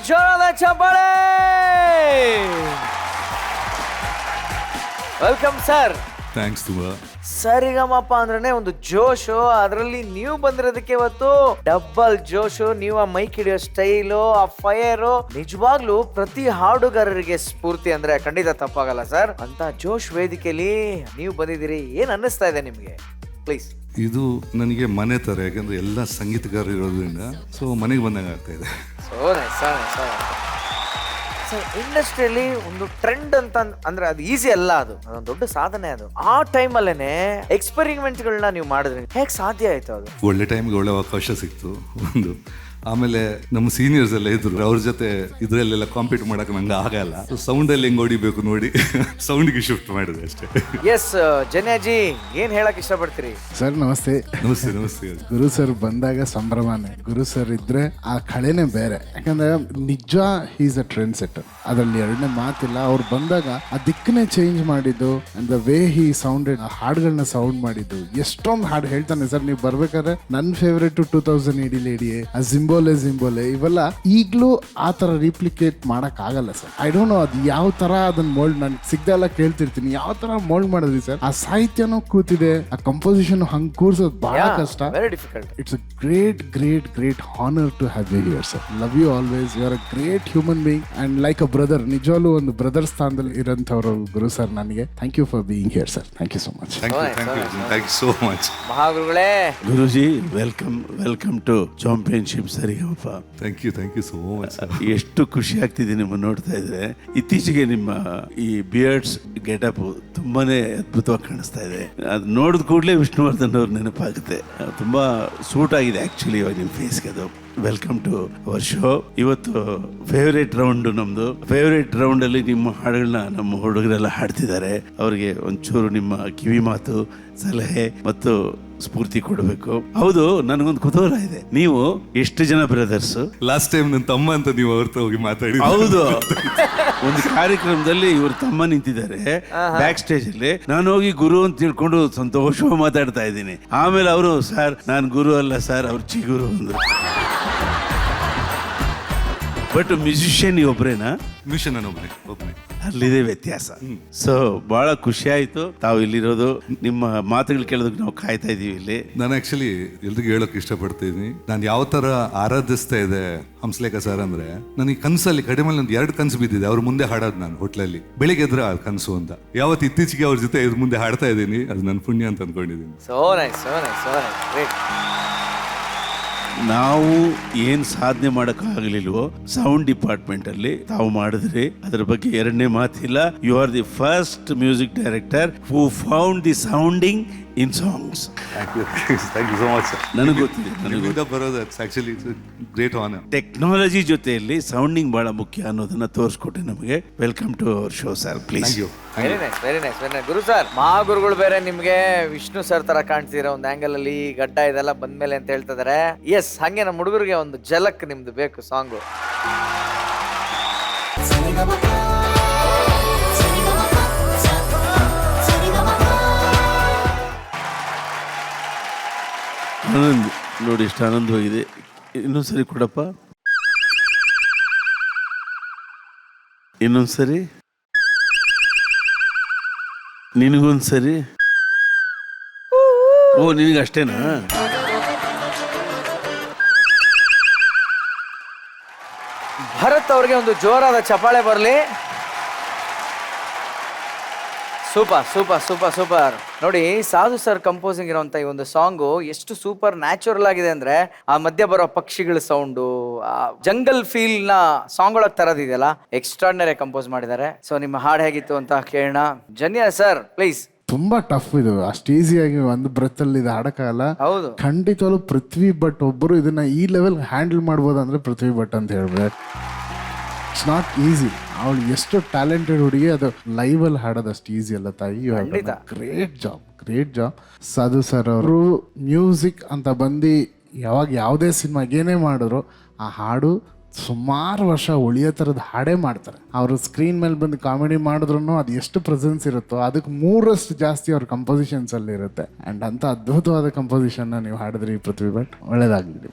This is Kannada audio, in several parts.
ಜೋರಾದ ಚಪ್ಪಾಳೆ. Welcome sir. ಥ್ಯಾಂಕ್ಸ್ ತುಂಬಾ. ಸರಿಗಮಪ ಅಂದ್ರೆ ಒಂದು ಜೋಶು, ಅದರಲ್ಲಿ ನೀವು ಬಂದಿರೋದಕ್ಕೆ ಇವತ್ತು ಡಬಲ್ ಜೋಶು. ನೀವು ಆ ಮೈಕ್ ಹಿಡಿಯೋ ಸ್ಟೈಲು, ಆ ಫೈರು ನಿಜವಾಗ್ಲೂ ಪ್ರತಿ ಹಾಡುಗಾರರಿಗೆ ಸ್ಫೂರ್ತಿ ಅಂದ್ರೆ ಖಂಡಿತ ತಪ್ಪಾಗಲ್ಲ ಸರ್. ಅಂತ ಜೋಶ್ ವೇದಿಕೆಯಲ್ಲಿ ನೀವು ಬಂದಿದ್ದೀರಿ, ಏನ್ ಅನ್ನಿಸ್ತಾ ಇದೆ ನಿಮ್ಗೆ? ಪ್ಲೀಸ್. ಇದು ನನಗೆ ಮನೆ ಥರ, ಯಾಕಂದ್ರೆ ಎಲ್ಲ ಸಂಗೀತಗಾರರು ಇರೋದ್ರಿಂದ ಸೊ ಮನೆಗೆ ಬಂದಂಗೆ ಆಗ್ತಾ ಇದೆ. ಇಂಡಸ್ಟ್ರಿಯಲ್ಲಿ ಒಂದು ಟ್ರೆಂಡ್ ಅಂತ ಅಂದ್ರೆ ಅದು ಈಸಿ ಅಲ್ಲ, ಅದೊಂದು ದೊಡ್ಡ ಸಾಧನೆ. ಅದು ಆ ಟೈಮ್ ಅಲ್ಲೇನೆ ಎಕ್ಸ್ಪೆರಿಮೆಂಟ್ ಗಳನ್ನ ನೀವು ಮಾಡಿದ್ರಿ, ಹೇಗೆ ಸಾಧ್ಯ ಆಯ್ತು? ಅದು ಒಳ್ಳೆ ಟೈಮ್ಗೆ ಒಳ್ಳೆ ಅವಕಾಶ ಸಿಕ್ತು ಒಂದು. ಆಮೇಲೆ ನಮ್ಮ ಸೀನಿಯರ್ಸ್ ಎಲ್ಲ ಇದ್ರು, ಅವ್ರ ಜೊತೆ ಇದ್ರಲ್ಲೆಲ್ಲ ಕಾಂಪೀಟ್ ಮಾಡಕ್ಕೆ ನಂಗೆ ಆಗಲ್ಲ. ಸೌಂಡ್ ಅಲ್ಲಿ ಹೆಂಗ್ ಹೊಡಿಬೇಕು ನೋಡಿ ಸೌಂಡ್ಗೆ ಶಿಫ್ಟ್ ಮಾಡಿದೆ ಅಷ್ಟೇ. ಎಸ್ ಜನ್ಯಾಜಿ, ಏನ್ ಹೇಳಕ್ ಇಷ್ಟಪಡ್ತೀರಿ? ಸರ್ ನಮಸ್ತೆ. ನಮಸ್ತೆ ನಮಸ್ತೆ. ಗುರು ಸರ್ ಬಂದಾಗ ಸಂಭ್ರಮನೇ. ಗುರು ಸರ್ ಇದ್ರೆ ಆ ಕಳೆನೇ ಬೇರೆ, ಯಾಕಂದ್ರೆ ನಿಜ ಈಸ್ ಅ ಟ್ರೆಂಡ್ ಸೆಟ್ಟರ್, ಅದ್ರಲ್ಲಿ ಎರಡನೇ ಮಾತಿಲ್ಲ. ಅವ್ರು ಬಂದಾಗ ಆ ದಿಕ್ಕನ್ನೇ ಚೇಂಜ್ ಮಾಡಿದ್ದು, and the way he sounded, ಆ ಹಾಡುಗಳನ್ನ ಸೌಂಡ್ ಮಾಡಿದ್ದು. ಎಷ್ಟೊಂದು ಹಾಡು ಹೇಳ್ತಾನೆ ಸರ್. ನೀವು ಬರ್ಬೇಕಾದ್ರೆ ನನ್ನ ಫೇವ್ರೇಟ್ 2000 AD ಲೇಡಿ, ಆ ಜಿಂಬೋಲೆ ಇವೆಲ್ಲ ಈಗಲೂ ಆ ತರ ರಿಪ್ಲಿಕೇಟ್ ಮಾಡಕ್ ಆಗಲ್ಲ ಸರ್. ಐ ಡೋಂಟ್ ನೋ ಅದು ಯಾವ ತರ ಅದನ್ನ ಮೋಲ್ಡ್, ನಾನು ಸಿಗ್ದೆಲ್ಲ ಕೇಳ್ತಿರ್ತೀನಿ ಯಾವ ತರ ಮೋಲ್ಡ್ ಮಾಡಿದ್ರಿ ಸರ್. ಆ ಸಾಹಿತ್ಯನೂ ಕೂತಿದೆ, ಆ ಕಂಪೋಸಿಷನ್ ಹಂಗ್ ಕೂರ್ಸೋದು ಬಹಳ ಕಷ್ಟ. It's a great honour to have you here sir. Love you always. You are a great human being and like a brother. ನಿಜವಾಗ್ಲೂ ಒಂದು ಬ್ರದರ್ ಸ್ಥಾನದಲ್ಲಿ ಇರೋಂಥವ್ರು ಗುರು ಸರ್. ನನಗೆ thank you for being here sir. Thank you so much. Thank you so much. ಮಹಾಗುರುಗಳೇ, ಗುರುಜಿ welcome to championship Sarigamapa. Thank you so much. ಎಷ್ಟು ಖುಷಿ ಆಗ್ತಿದೆ ನಿಮ್ಮ ನೋಡ್ತಾ ಇದ್ರೆ. ಇತ್ತೀಚೆಗೆ ನಿಮ್ಮ ಈ ಬಿಯರ್ಡ್ಸ್ ಗೆಟಪ್ ತುಂಬಾನೇ ಅದ್ಭುತವಾಗಿ ಕಾಣಿಸ್ತಾ ಇದೆ. ಅದು ನೋಡಿದ ಕೂಡಲೇ ವಿಷ್ಣುವರ್ಧನ್ ಅವ್ರ ನೆನಪಾಗುತ್ತೆ. ತುಂಬಾ ಸೂಟ್ ಆಗಿದೆ ಆಕ್ಚುಲಿ ಇವಾಗ ನಿಮ್ಮ ಫೇಸ್ಗೆ. ಅದು ವೆಲ್ಕಮ್ ಟು ಅವರ್ ಶೋ. ಇವತ್ತು ಫೇವ್ರೇಟ್ ರೌಂಡ್ ನಮ್ದು. ಫೇವ್ರೇಟ್ ರೌಂಡ್ ಅಲ್ಲಿ ನಿಮ್ಮ ಹಾಡುಗಳನ್ನ ನಮ್ಮ ಹುಡುಗರೆಲ್ಲ ಹಾಡ್ತಿದ್ದಾರೆ. ಅವರಿಗೆ ಒಂಚೂರು ನಿಮ್ಮ ಕಿವಿ ಮಾತು, ಸಲಹೆ ಮತ್ತು ಸ್ಫೂರ್ತಿ ಕೊಡಬೇಕು. ಹೌದು, ನನಗೊಂದು ಕುತೂಹಲ ಇದೆ. ನೀವು ಎಷ್ಟು ಜನ ಬ್ರದರ್ಸ್? ಲಾಸ್ಟ್ ಟೈಮ್ ನನ್ನ ತಮ್ಮ ಅಂತ ನೀವು ಅವ್ರ ಹೋಗಿ ಮಾತಾಡಿ. ಹೌದು, ಒಂದು ಕಾರ್ಯಕ್ರಮದಲ್ಲಿ ಇವ್ರ ತಮ್ಮ ನಿಂತಿದ್ದಾರೆ ಬ್ಯಾಕ್ ಸ್ಟೇಜ್ ಅಲ್ಲಿ. ನಾನು ಹೋಗಿ ಗುರು ಅಂತ ತಿಳ್ಕೊಂಡು ಸಂತೋಷವಾಗಿ ಮಾತಾಡ್ತಾ ಇದ್ದೀನಿ. ಆಮೇಲೆ ಅವರು, ಸರ್ ನಾನು ಗುರು ಅಲ್ಲ ಸರ್, ಅವ್ರು ಚಿಗುರು ಅಂದ್ರು. But musician ಒಬ್ರೇನಾ? ಮಿಷನ್ ಒಬ್ಬನೇ. ಅಲ್ಲಿದೆ ವ್ಯತ್ಯಾಸ. ಸೊ ಬಹಳ ಖುಷಿ ಆಯ್ತು ತಾವು ಇಲ್ಲಿರೋದು. ನಿಮ್ಮ ಮಾತುಗಳು ಕೇಳೋದಕ್ಕೆ ನಾವು ಕಾಯ್ತಾ ಇದೀವಿ ಇಲ್ಲಿ. ನಾನು ಆಕ್ಚುಲಿ ಎಲ್ರಿಗೂ ಹೇಳೋಕೆ ಇಷ್ಟಪಡ್ತೀನಿ, ನಾನು ಯಾವ ತರ ಆರಾಧಿಸ್ತಾ ಇದೆ ಹಂಸಲೇಖ ಸರ್ ಅಂದ್ರೆ, ನನಗೆ ಕನಸಲ್ಲಿ ಕಡಿಮೆ ಒಂದು 2 ಕನಸು ಬಿದ್ದಿದೆ. ಅವ್ರ ಮುಂದೆ ಹಾಡೋದು ನಾನು ಹೋಟ್ಲಲ್ಲಿ ಬೆಳಿಗ್ಗೆ ಎದ್ರೆ ಆ ಕನಸು ಅಂತ. ಯಾವತ್ತು ಇತ್ತೀಚೆಗೆ ಅವ್ರ ಜೊತೆ ಇದ್ರ ಮುಂದೆ ಹಾಡ್ತಾ ಇದ್ದೀನಿ, ಅದು ನನ್ನ ಪುಣ್ಯ ಅಂತ ಅನ್ಕೊಂಡಿದ್ದೀನಿ. ನಾವು ಏನ್ ಸಾಧನೆ ಮಾಡೋಕ್ಕಾಗಲಿಲ್ವೋ ಸೌಂಡ್ ಡಿಪಾರ್ಟ್ಮೆಂಟ್ ಅಲ್ಲಿ ತಾವು ಮಾಡಿದ್ರಿ, ಅದ್ರ ಬಗ್ಗೆ ಎರಡನೇ ಮಾತಿಲ್ಲ. You are the first music director who found the sounding in songs. Thank you so much. ನನಗೆ ಗೊತ್ತಿದೆ, ಬರೋದು ಆಕ್ಚುಲಿ ಗ್ರೇಟ್ ಆನರ್. ಟೆಕ್ನಾಲಜಿ ಜೊತೆಯಲ್ಲಿ ಸೌಂಡಿಂಗ್ ಬಹಳ ಮುಖ್ಯ ಅನ್ನೋದನ್ನ ತೋರಿಸ್ಕೊಟ್ಟೆ ನಮಗೆ. Welcome to our show sir, please. Very nice. Guru sir, ಮಹಾಗುರುಗಳು ಬೇರೆ ನಿಮ್ಗೆ ವಿಷ್ಣು ಸರ್ ತರ ಕಾಣ್ತಿದ್ದೀರಾ ಒಂದು ಆಂಗಲ್ ಅಲ್ಲಿ, ಗಡ್ಡ ಇದೆಲ್ಲ ಬಂದ್ಮೇಲೆ ಅಂತ ಹೇಳ್ತಿದಾರೆ. ಎಸ್, ಹಂಗೆ ನಮ್ಮ ಹುಡುಗರಿಗೆ ಒಂದು ಝಲಕ್ ನಿಮ್ದು ಬೇಕು ಸಾಂಗು. ಆನಂದ್ ನೋಡಿ, ಎಷ್ಟು ಆನಂದವಾಗಿದೆ. ಇನ್ನೊಂದ್ಸರಿ ಕೊಡಪ್ಪ, ಇನ್ನೊಂದ್ಸರಿ, ನಿನಗೊಂದ್ಸರಿ. ಓ, ನಿನಗೆ ಅಷ್ಟೇನಾ? ಭರತ್ ಅವ್ರಿಗೆ ಒಂದು ಜೋರಾದ ಚಪ್ಪಾಳೆ ಬರಲಿ. ಸೂಪರ್. ನೋಡಿ, ಸಾಧು ಸರ್ ಕಂಪೋಸಿಂಗ್ ಇರುವಂತ ಈ ಒಂದು ಸಾಂಗು ಎಷ್ಟು ಸೂಪರ್ ನ್ಯಾಚುರಲ್ ಆಗಿದೆ ಅಂದ್ರೆ, ಆ ಮಧ್ಯ ಬರೋ ಪಕ್ಷಿಗಳ ಸೌಂಡು, ಆ ಜಂಗಲ್ ಫೀಲ್ ನ ಸಾಂಗ್ ಒಳಗೆ ತರದಿದೆಯಲ್ಲ, ಎಕ್ಸ್ಟ್ರಾರ್ಡಿನರಿ ಕಂಪೋಸ್ ಮಾಡಿದ್ದಾರೆ. ಸೊ ನಿಮ್ಮ ಹಾಡು ಹೇಗಿತ್ತು ಅಂತ ಕೇಳೋಣ. ಜನ್ಯ ಸರ್, ಪ್ಲೀಸ್. ತುಂಬಾ ಟಫ್ ಇದು, ಅಷ್ಟು ಈಸಿಯಾಗಿ ಒಂದು ಬ್ರೆತ್ ಅಲ್ಲಿ ಇದು ಹಾಡಕ್ಕಾಗಲ್ಲ. ಹೌದು, ಖಂಡಿತವಾಗ್ಲೂ ಪೃಥ್ವಿ ಭಟ್ ಒಬ್ಬರು ಇದನ್ನ ಈ ಲೆವೆಲ್ ಹ್ಯಾಂಡಲ್ ಮಾಡ್ಬೋದು ಅಂದ್ರೆ ಪೃಥ್ವಿ ಭಟ್ ಅಂತ ಹೇಳ್ಬೇಕು. It's not easy. ಅವಳು ಎಷ್ಟು ಟ್ಯಾಲೆಂಟೆಡ್ ಹುಡುಗಿ, ಅದು ಲೈವ್ ಅಲ್ಲಿ ಹಾಡೋದು ಅಷ್ಟು ಈಸಿ ಅಲ್ಲ ತಾಯಿ. Great job. ಸಾಧು ಸರ್ ಅವರು ಮ್ಯೂಸಿಕ್ ಅಂತ ಬಂದು ಯಾವಾಗ ಯಾವುದೇ ಸಿನಿಮಾಗೆ ಏನೇ ಮಾಡಿದ್ರು ಆ ಹಾಡು ಸುಮಾರು ವರ್ಷ ಉಳಿಯೋ ಥರದ ಹಾಡೇ ಮಾಡ್ತಾರೆ. ಅವರು ಸ್ಕ್ರೀನ್ ಮೇಲೆ ಬಂದು ಕಾಮಿಡಿ ಮಾಡಿದ್ರು ಅದು ಎಷ್ಟು ಪ್ರೆಸೆನ್ಸ್ ಇರುತ್ತೋ ಅದಕ್ಕೆ 3ರಷ್ಟು ಜಾಸ್ತಿ ಅವ್ರ ಕಂಪೋಸಿಷನ್ಸ್ ಅಲ್ಲಿ ಇರುತ್ತೆ. ಅಂಡ್ ಅಂತ ಅದ್ಭುತವಾದ ಕಂಪೋಸಿಷನ್ ನೀವು ಹಾಡಿದ್ರಿ ಪೃಥ್ವಿ ಭಟ್. ಒಳ್ಳೇದಾಗಲಿ.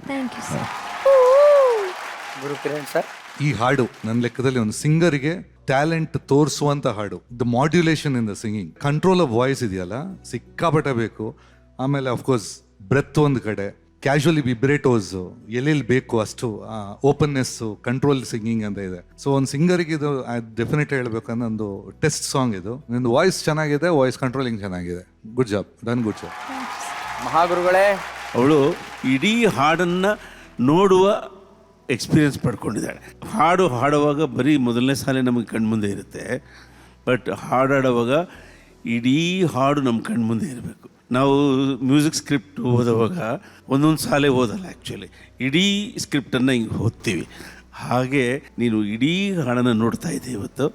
ಗುರು ಕಿರಣ್ ಸರ್. ಈ ಹಾಡು ನನ್ನ ಲೆಕ್ಕದಲ್ಲಿ ಒಂದು ಸಿಂಗರ್ಗೆ ಟ್ಯಾಲೆಂಟ್ ತೋರಿಸುವಂತ ಹಾಡು. The modulation in the singing, control of voice ಇದೆಯಲ್ಲ ಸಿಕ್ಕಾಪಟ್ಟೆ ಬೇಕು. ಆಮೇಲೆ ಅಫ್ಕೋರ್ಸ್ ಬ್ರೆತ್ ಒಂದು ಕಡೆ, ಕ್ಯಾಶುವಲಿ ವಿಬ್ರೇಟೋಸ್ ಎಲ್ಲೆಲ್ಲಿ ಬೇಕು ಅಷ್ಟು ಓಪನ್ನೆಸ್ಸು, ಕಂಟ್ರೋಲ್ ಸಿಂಗಿಂಗ್ ಅಂತ ಇದೆ. ಸೊ ಒಂದು ಸಿಂಗರ್ಗೆ ಇದು ಡೆಫಿನೆಟ್ ಹೇಳ್ಬೇಕಂದ್ರೆ ಒಂದು ಟೆಸ್ಟ್ ಸಾಂಗ್ ಇದು. ನಿಂದು ವಾಯ್ಸ್ ಚೆನ್ನಾಗಿದೆ, ವಾಯ್ಸ್ ಕಂಟ್ರೋಲಿಂಗ್ ಚೆನ್ನಾಗಿದೆ. Good job, done good job. ಮಹಾಗುರುಗಳೇ, ಅವಳು ಇಡೀ ಹಾಡನ್ನು ನೋಡುವ ಎಕ್ಸ್ಪೀರಿಯನ್ಸ್ ಪಡ್ಕೊಂಡಿದ್ದಾಳೆ. ಹಾಡುವಾಗ ಬರೀ ಮೊದಲನೇ ಸಾಲೆ ನಮಗೆ ಕಣ್ಮುಂದೆ ಇರುತ್ತೆ, ಬಟ್ ಹಾಡುವಾಗ ಇಡೀ ಹಾಡು ನಮ್ಮ ಕಣ್ಮುಂದೆ ಇರಬೇಕು. ನಾವು ಮ್ಯೂಸಿಕ್ ಸ್ಕ್ರಿಪ್ಟ್ ಓದುವಾಗ ಒಂದೊಂದು ಸಾಲೆ ಓದಲ್ಲ, ಆ್ಯಕ್ಚುಲಿ ಇಡೀ ಸ್ಕ್ರಿಪ್ಟನ್ನು ಹಿಂಗೆ ಓದ್ತೀವಿ. ಹಾಗೆ ನೀನು ಇಡೀ ಹಾಡನ್ನು ನೋಡ್ತಾ ಇದ್ದೆ ಇವತ್ತು.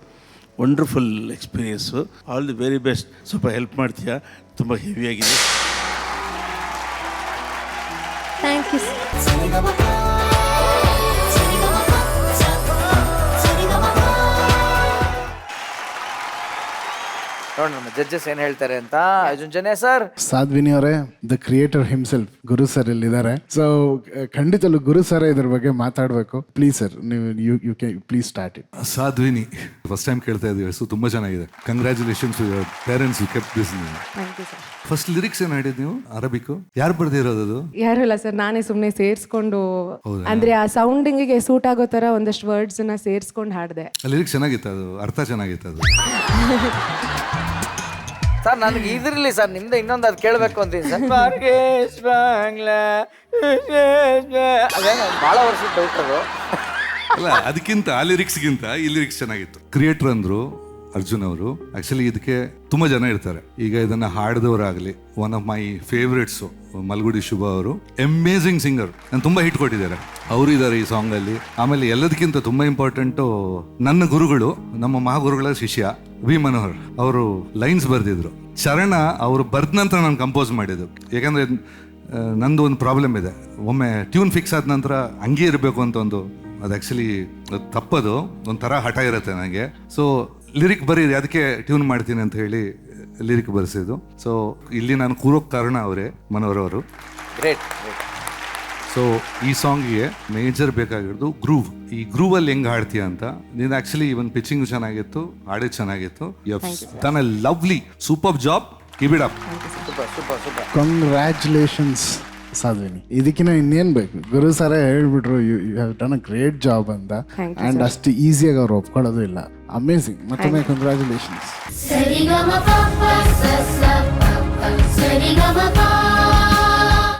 Wonderful experience. All the very best. ಸ್ವಲ್ಪ ಹೆಲ್ಪ್ ಮಾಡ್ತೀಯಾ? ತುಂಬ ಹೆವಿಯಾಗಿದೆ. Thank you. ನೋಡಿ ನಮ್ಮ ಜಡ್ಜಸ್ ಏನ್ ಹೇಳ್ತಾರೆ ಅಂತ. ಅಜುಂಜನೆ ಸರ್, ಸಾಧ್ವಿನಿ ಅವರೇ, the creator himself Guru sir ಇಲ್ಲಿದ್ದಾರೆ. ಸೊ ಖಂಡಿತಲು ಗುರು ಸರ್ ಇದ್ರ ಬಗ್ಗೆ ಮಾತಾಡಬೇಕು. ಪ್ಲೀಸ್ ಸರ್, ನೀವು you can please start it. Sadhvini, first time ಕೇಳ್ತಾ ಇದ್ದೀವಿ, ಸೊ ತುಂಬಾ ಚೆನ್ನಾಗಿದೆ. Congratulations your parents, you kept this. Thank you sir. First lyrics ಏನ್ ಹಾಡಿದ್ ನೀವು? ಅರಬಿಕ್ ಯಾರು ಬರ್ದಿರೋದು ಅದು? ಯಾರು ಇಲ್ಲ ಸರ್, ನಾನೇ ಸುಮ್ಮನೆ ಸೇರಿಸ್ಕೊಂಡು, ಅಂದ್ರೆ ಆ ಸೌಂಡಿಂಗಿಗೆ ಸೂಟ್ ಆಗೋ ತರ ಒಂದಷ್ಟು ವರ್ಡ್ಸ್ ನ ಸೇರಿಸ್ಕೊಂಡು ಹಾಡಿದೆ. ಲಿರಿಕ್ಸ್ ಚೆನ್ನಾಗಿತ್ತು, ಅದು ಅರ್ಥ ಚೆನ್ನಾಗಿತ್ತು ಅದು. ಸರ್ ನನಗೆ ಇದ್ರಲ್ಲಿ ಸರ್ ನಿಮ್ದು ಇನ್ನೊಂದು ಅದು ಕೇಳಬೇಕು ಅಂತೀನಿ ಸರ್. ಅದೇ ಭಾಳ ವರ್ಷದ ಡೌಟ್ ಅದು. ಅಲ್ಲ, ಅದಕ್ಕಿಂತ ಆ ಲಿರಿಕ್ಸ್ಗಿಂತ ಈ ಲಿರಿಕ್ಸ್ ಚೆನ್ನಾಗಿತ್ತು. ಕ್ರಿಯೇಟರ್ ಅಂದ್ರು ಅರ್ಜುನ್ ಅವರು. ಆಕ್ಚುಲಿ ಇದಕ್ಕೆ ತುಂಬಾ ಜನ ಇರ್ತಾರೆ. ಈಗ ಇದನ್ನ ಹಾಡಿದವರಾಗ್ಲಿ, one of my favourites Malgudi ಶುಭ ಅವರು, ಅಮೇಝಿಂಗ್ ಸಿಂಗರ್, ನಾನು ತುಂಬಾ ಹಿಟ್ ಕೊಟ್ಟಿದ್ದಾರೆ. ಅವರು ಇದ್ದಾರೆ ಈ ಸಾಂಗ್ ಅಲ್ಲಿ. ಆಮೇಲೆ ಎಲ್ಲದಕ್ಕಿಂತ ತುಂಬಾ ಇಂಪಾರ್ಟೆಂಟು, ನನ್ನ ಗುರುಗಳು, ನಮ್ಮ ಮಹಾಗುರುಗಳ ಶಿಷ್ಯ ವಿ ಮನೋಹರ್ ಅವರು ಲೈನ್ಸ್ ಬರ್ದಿದ್ರು. ಚರಣ ಅವರು ಬರ್ದ ನಂತರ ನಾನು ಕಂಪೋಸ್ ಮಾಡಿದ್ದು. ಯಾಕಂದ್ರೆ ನಂದು ಒಂದು ಪ್ರಾಬ್ಲಮ್ ಇದೆ, ಒಮ್ಮೆ ಟ್ಯೂನ್ ಫಿಕ್ಸ್ ಆದ ನಂತರ ಹಂಗೆ ಇರಬೇಕು ಅಂತ ಒಂದು, ಅದು ಆ್ಯಕ್ಚುಲಿ ತಪ್ಪದು, ಒಂಥರ ಹಠ ಇರುತ್ತೆ ನನಗೆ. ಸೊ ಲಿರಿಕ್ ಬರೀರಿ, ಅದಕ್ಕೆ ಟ್ಯೂನ್ ಮಾಡ್ತೀನಿ ಅಂತ ಹೇಳಿ ಲಿರಿಕ್ ಬರೆಸಿದ್ದು. ಸೊ ಇಲ್ಲಿ ನಾನು ಕೂರೋಕ್ಕೆ ಕಾರಣ ಅವರೇ, ಮನೋಹರ್ ಅವರು. ಗ್ರೇಟ್. ಸೊ ಈ ಸಾಂಗಿಗೆ ಮೇಜರ್ ಬೇಕಾಗಿರೋದು ಗ್ರೂವ್. ಈ ಗ್ರೂವ್ ಅಲ್ಲಿ ಹೆಂಗ್ ಹಾಡ್ತೀಯ ಅಂತ. ನೀನು ಆಕ್ಚುಲಿ ಇವನ್ ಪಿಚಿಂಗ್ ಚೆನ್ನಾಗಿತ್ತು, ಹಾಡಿದ್ ಚೆನ್ನಾಗಿತ್ತು. You have done a lovely super job. Keep it up. Congratulations Sadhvini. ಇದಕ್ಕಿಂತ ಇನ್ನೇನ್ ಬೇಕು? ಗುರು ಸರ ಹೇಳ್ಬಿಟ್ರು you have done a great job ಅಂತ. ಅಂಡ್ ಅಷ್ಟು ಈಸಿಯಾಗಿ ಅವ್ರು ಒಪ್ಕೊಳ್ಳೋದು ಇಲ್ಲ. ಅಮೇಝಿಂಗ್. ಮತ್ತೊಮ್ಮೆ ಕಂಗ್ರ್ಯಾಚುಲೇಷನ್ಸ್.